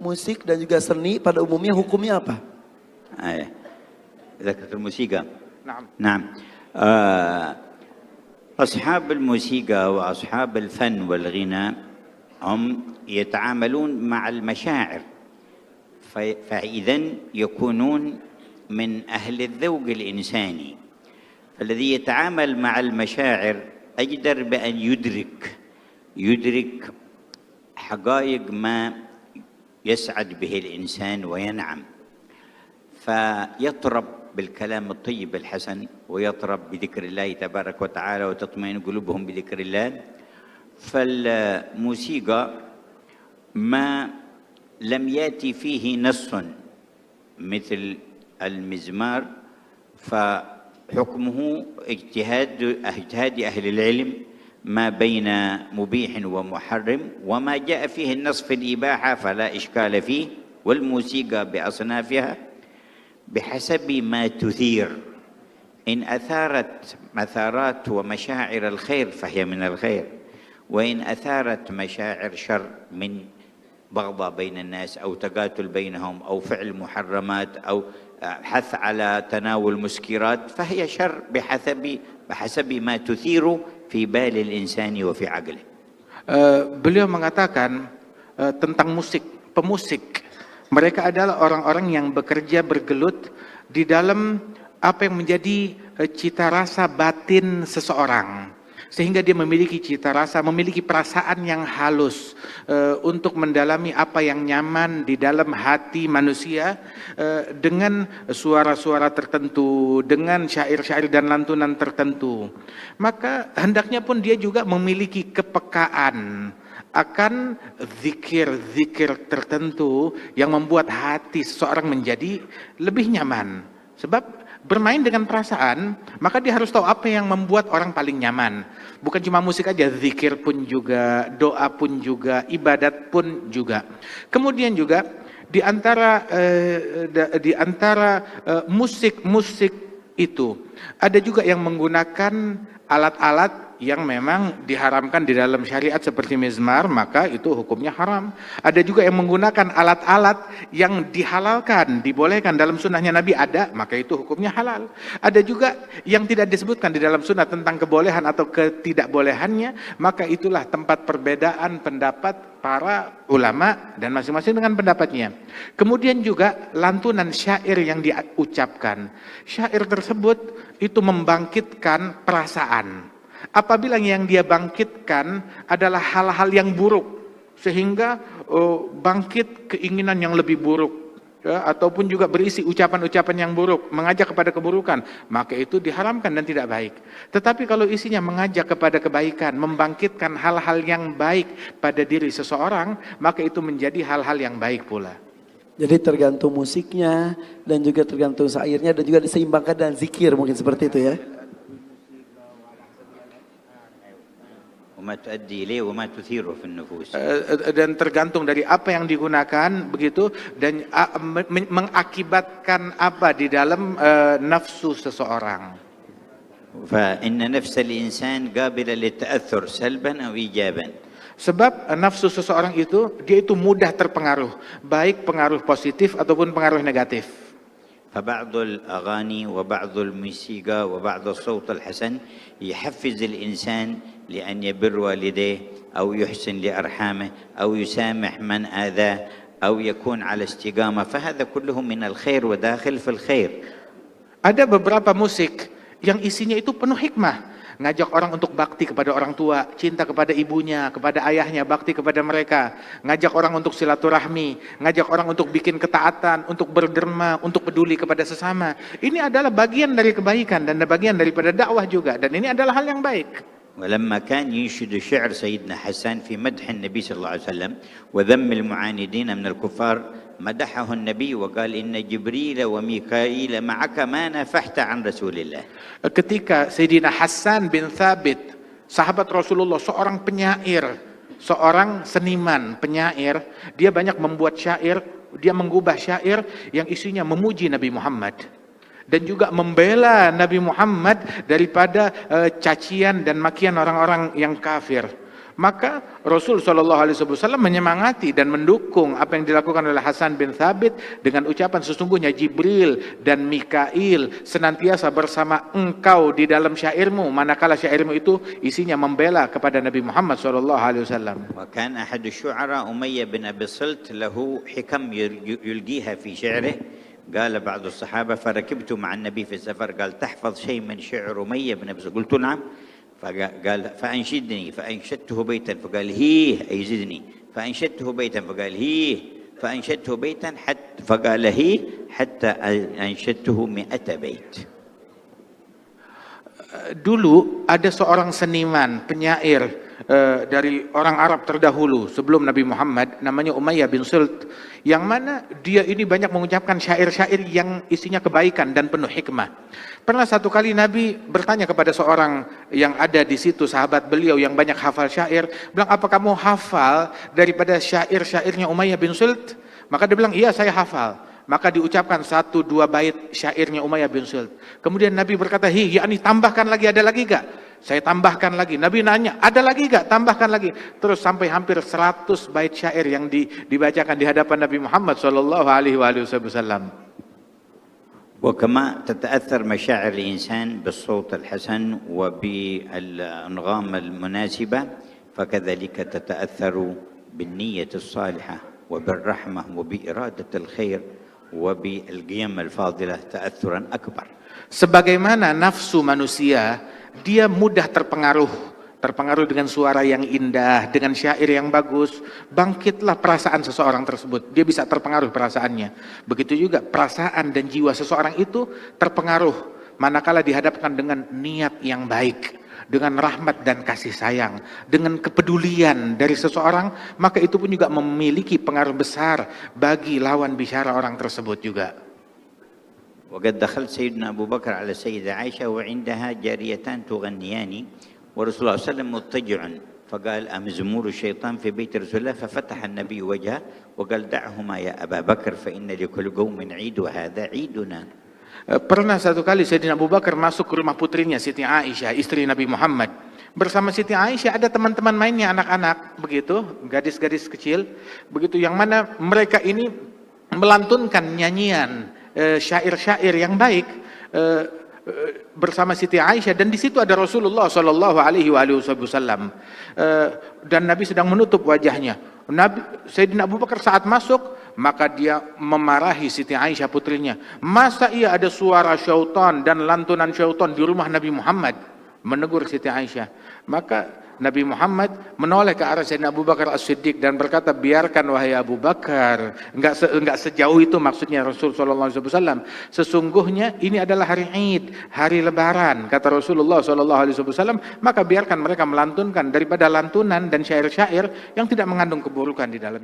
musik dan juga seni pada umumnya hukumnya apa? ذكرت الموسيقى. نعم. نعم. أصحاب الموسيقى وأصحاب الفن والغناء هم يتعاملون مع المشاعر، فإذا يكونون من أهل الذوق الإنساني، فالذي يتعامل مع المشاعر أجدر بأن يدرك حقائق ما يسعد به الإنسان وينعم، فيطرب بالكلام الطيب الحسن ويطرب بذكر الله تبارك وتعالى وتطمئن قلوبهم بذكر الله. فالموسيقى ما لم يأتي فيه نص مثل المزمار فحكمه اجتهاد أهل العلم ما بين مبيح ومحرم، وما جاء فيه النص في الإباحة فلا إشكال فيه. والموسيقى بأصنافها بحسب ما تثير، إن أثارت مثارات ومشاعر الخير فهي من الخير، وإن أثارت مشاعر شر من بغضاء بين الناس أو تقاتل بينهم أو فعل محرمات أو حث على تناول مسكرات فهي شر بحسب ما تثير في بال الإنسان وفي عقله. Beliau mengatakan tentang musik, pemusik. Mereka adalah orang-orang yang bekerja bergelut di dalam apa yang menjadi cita rasa batin seseorang. Sehingga dia memiliki cita rasa, memiliki perasaan yang halus untuk mendalami apa yang nyaman di dalam hati manusia dengan suara-suara tertentu, dengan syair-syair dan lantunan tertentu. Maka hendaknya pun dia juga memiliki kepekaan akan zikir-zikir tertentu yang membuat hati seseorang menjadi lebih nyaman. Sebab bermain dengan perasaan, maka dia harus tahu apa yang membuat orang paling nyaman. Bukan cuma musik aja, zikir pun juga, doa pun juga, ibadat pun juga. Kemudian juga di antara musik-musik itu ada juga yang menggunakan alat-alat yang memang diharamkan di dalam syariat seperti mizmar, maka itu hukumnya haram. Ada juga yang menggunakan alat-alat yang dihalalkan, dibolehkan dalam sunnahnya Nabi ada, maka itu hukumnya halal. Ada juga yang tidak disebutkan di dalam sunnah tentang kebolehan atau ketidakbolehannya, maka itulah tempat perbedaan pendapat para ulama dan masing-masing dengan pendapatnya. Kemudian juga lantunan syair yang diucapkan. Syair tersebut itu membangkitkan perasaan. Apabila yang dia bangkitkan adalah hal-hal yang buruk, sehingga bangkit keinginan yang lebih buruk, ya, ataupun juga berisi ucapan-ucapan yang buruk, mengajak kepada keburukan, maka itu diharamkan dan tidak baik. Tetapi kalau isinya mengajak kepada kebaikan, membangkitkan hal-hal yang baik pada diri seseorang, maka itu menjadi hal-hal yang baik pula. Jadi tergantung musiknya dan juga tergantung syairnya dan juga diseimbangkan dengan zikir, mungkin seperti itu ya. Dan tergantung dari apa yang digunakan begitu, dan mengakibatkan apa di dalam nafsu seseorang. فإن نفس الإنسان قابلة للتأثر سلبا أو إيجابا. Sebab nafsu seseorang itu, dia itu mudah terpengaruh, baik pengaruh positif ataupun pengaruh negatif. فبعض الأغاني وبعض الموسيقى وبعض الصوت الحسن يحفز الإنسان لأن يبر والديه أو يحسن لأرحامه أو يسامح من آذاه أو يكون على استقامة، فهذا كله من الخير وداخل في الخير. Ada beberapa musik yang isinya itu penuh hikmah. Ngajak orang untuk bakti kepada orang tua, cinta kepada ibunya, kepada ayahnya, bakti kepada mereka. Ngajak orang untuk silaturahmi, ngajak orang untuk bikin ketaatan, untuk berderma, untuk peduli kepada sesama. Ini adalah bagian dari kebaikan dan bagian daripada dakwah juga. Dan ini adalah hal yang baik. ولما كان ينشد شعر سيدنا حسان في مدح النبي صلى الله عليه وسلم وذم المعاندين من الكفار، مدحه النبي وقال إن جبريل وميكائيل معك ما نفحت عن رسول الله. Ketika Sayyidina Hasan bin Thabit, sahabat Rasulullah, seorang penyair, seorang seniman penyair, dia banyak membuat syair, dia mengubah syair yang isinya memuji Nabi Muhammad dan juga membela Nabi Muhammad daripada cacian dan makian orang-orang yang kafir. Maka Rasul SAW menyemangati dan mendukung apa yang dilakukan oleh Hasan bin Thabit dengan ucapan sesungguhnya Jibril dan Mikail senantiasa bersama engkau di dalam syairmu, manakala syairmu itu isinya membela kepada Nabi Muhammad SAW. وكان أحد الشعراء أمية بن أبي الصلت له حكم يلقيها في شعره. قال بعض الصحابة فركبت مع النبي في السفر قال تحفظ شيء من شعر أمية بن أبي الصلت؟ قلت نعم. فقال فأنشدني فأنشدته بيتا فقال هيه أي زدني، فأنشدته بيتا فقال هيه، فأنشدته بيتا حتى فقال هيه حتى أنشدته 100 بيت. Dulu ada seorang seniman, penyair dari orang Arab terdahulu sebelum Nabi Muhammad, namanya Umayyah bin Sult, yang mana dia ini banyak mengucapkan syair-syair yang isinya kebaikan dan penuh hikmah. Pernah satu kali Nabi bertanya kepada seorang yang ada di situ, sahabat beliau yang banyak hafal syair, bilang, apa kamu hafal daripada syair-syairnya Umayyah bin Sult? Maka dia bilang, iya saya hafal. Maka diucapkan 1-2 bait syairnya Umayyah bin Sult. Kemudian Nabi berkata, yakni tambahkan lagi, ada lagi gak? Saya tambahkan lagi. Nabi nanya, ada lagi gak? Tambahkan lagi. Terus sampai hampir 100 bait syair yang dibacakan di hadapan Nabi Muhammad SAW. وكما تتأثر مشاعر الإنسان بالصوت الحسن وبالأنغام المناسبة، فكذلك تتأثر بالنية الصالحة وبالرحمة وبإرادة الخير وبالقيم الفاضلة تأثرا أكبر. Sebagaimana nafsu manusia, dia mudah terpengaruh dengan suara yang indah, dengan syair yang bagus, bangkitlah perasaan seseorang tersebut. Dia bisa terpengaruh perasaannya. Begitu juga perasaan dan jiwa seseorang itu terpengaruh manakala dihadapkan dengan niat yang baik, dengan rahmat dan kasih sayang, dengan kepedulian dari seseorang, maka itu pun juga memiliki pengaruh besar bagi lawan bicara orang tersebut juga. وقد دخلت سيدنا أبو بكر على السيدة عائشة وعندها جاريتان تغنيان ورسول الله صلى الله عليه وسلم مضطجع، فقال أمزمور الشيطان في بيت رسول الله؟ ففتح النبي وجهه وقال دعهما يا أبا بكر فإن لكل قوم عيد وهذا عيدنا. Pernah satu kali Sayyidina Abu Bakar masuk ke rumah putrinya Siti Aisyah, istri Nabi Muhammad. Bersama Siti Aisyah ada teman-teman mainnya, anak-anak, begitu, gadis-gadis kecil, begitu, yang mana mereka ini melantunkan nyanyian syair-syair yang baik bersama Siti Aisyah, dan di situ ada Rasulullah SAW. Dan Nabi sedang menutup wajahnya. Sayyidina Abu Bakar saat masuk, maka dia memarahi Siti Aisyah putrinya. Masa iya ada suara syaitan dan lantunan syaitan di rumah Nabi Muhammad? Menegur Siti Aisyah. Maka Nabi Muhammad menoleh ke arah Sayyidina Abu Bakar As-Siddiq dan berkata, biarkan wahai Abu Bakar. Enggak sejauh itu maksudnya Rasul SAW. Sesungguhnya ini adalah hari Id, hari Lebaran, kata Rasulullah SAW. Maka biarkan mereka melantunkan daripada lantunan dan syair-syair yang tidak mengandung keburukan di dalam.